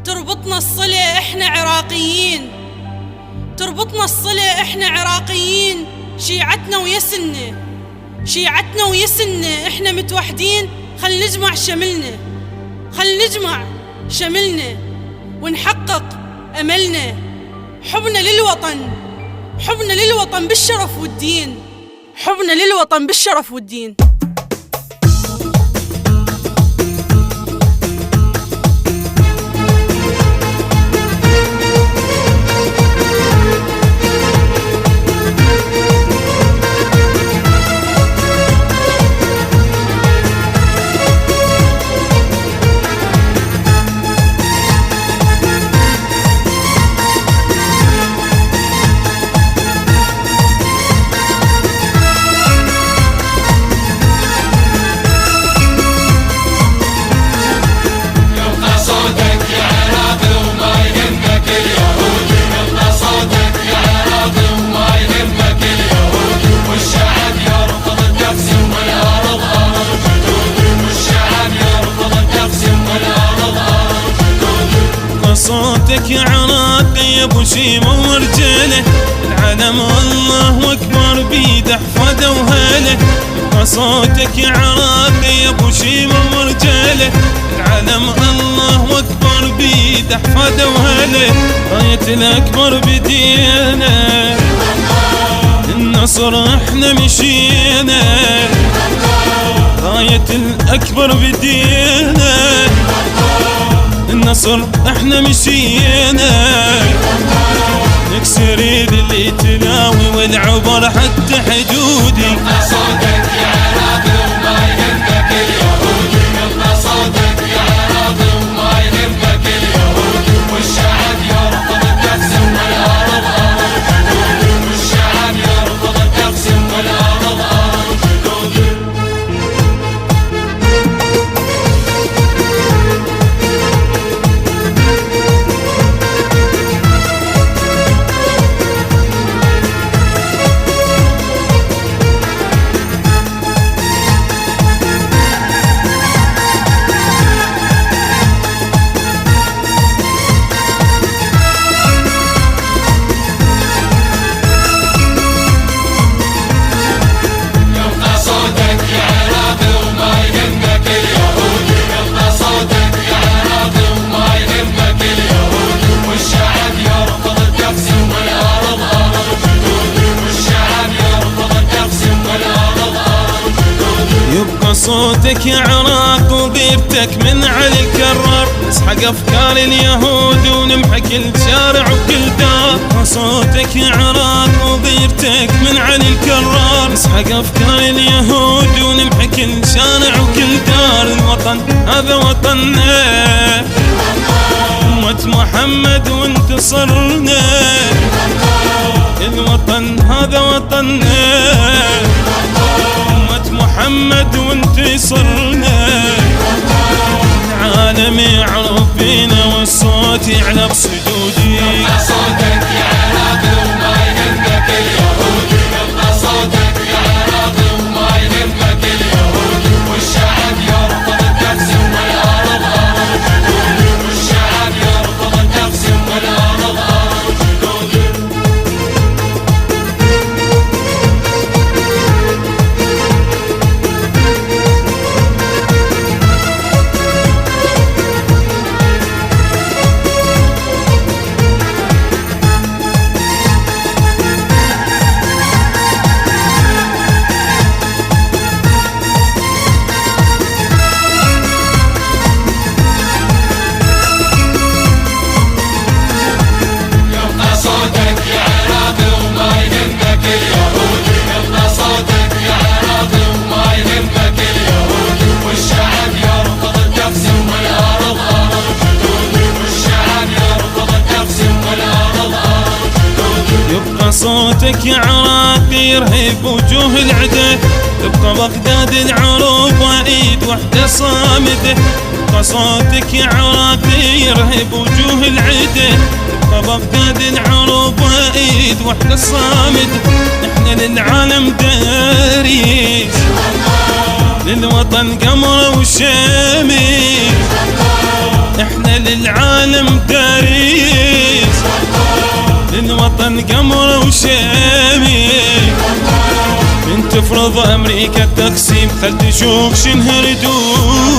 تربطنا الصلة إحنا عراقيين، تربطنا الصلة إحنا عراقيين، شيعتنا ويسنة، شيعتنا ويسنة، إحنا متوحدين. خل نجمع شملنا، خل نجمع شملنا ونحقق أملنا. حبنا للوطن، حبنا للوطن بالشرف والدين، حبنا للوطن بالشرف والدين. صوتك يا عراقي يا ابو شيمه ورجاله، العلم الله اكبر بيد احفاده وهاله. يبقى صوتك يا عراقي يا ابو شيمه ورجاله، العلم الله اكبر بيد احفاده وهاله. راية الاكبر بدينا، النصر احنا مشينا، راية الاكبر بدينا، النصر احنا مشينا. نكسر ايد اللي تلاوي والعبر حتى حدودي. صوتك يا عراقي وما يهمك اليهودي، يلا صوتك يا عراقي وما يهمك اليهودي. والشعب يرفض التقسيم والارض ارض جدودي، والشعب يرفض التقسيم والارض ارض جدودي. يبقى صوتك يا عراق وغيبتك من علي الكرار، نسحق افكار اليهود ونمحك الشارع وكل دار. يبقى صوتك يا عراق وغيبتك من علي الكرار، نسحق افكار اليهود ونمحك الشارع وكل دار. الوطن هذا وطننا، أمة محمد وانتصرنا. الوطن هذا وطننا، محمد وانتصرنا. العالم يعرف بينا والصوت يعلى بصدودي. يلا صوتك يا عراقي وما يهمك اليهودي، يلا صوتك يا عراقي وما يهمك اليهودي. والشعب يرفض التقسيم والارض ارض جدودي، والشعب يرفض التقسيم والارض ارض جدودي. صوتك يا عراقي يرهب وجوه العدا، تبقى بغداد العروبة ايد وحدة صامدة. تبقى صوتك يا عراقي يرهب وجوه العدا، تبقى بغداد العروبة ايد وحدة صامدة. احنا للعالم داري، للوطن قمر وشامي. احنا للعالم الظالم داريس، للوطن قمر وشامي، من تفرض امريكا التقسيم خل تشوف شنهر دوس.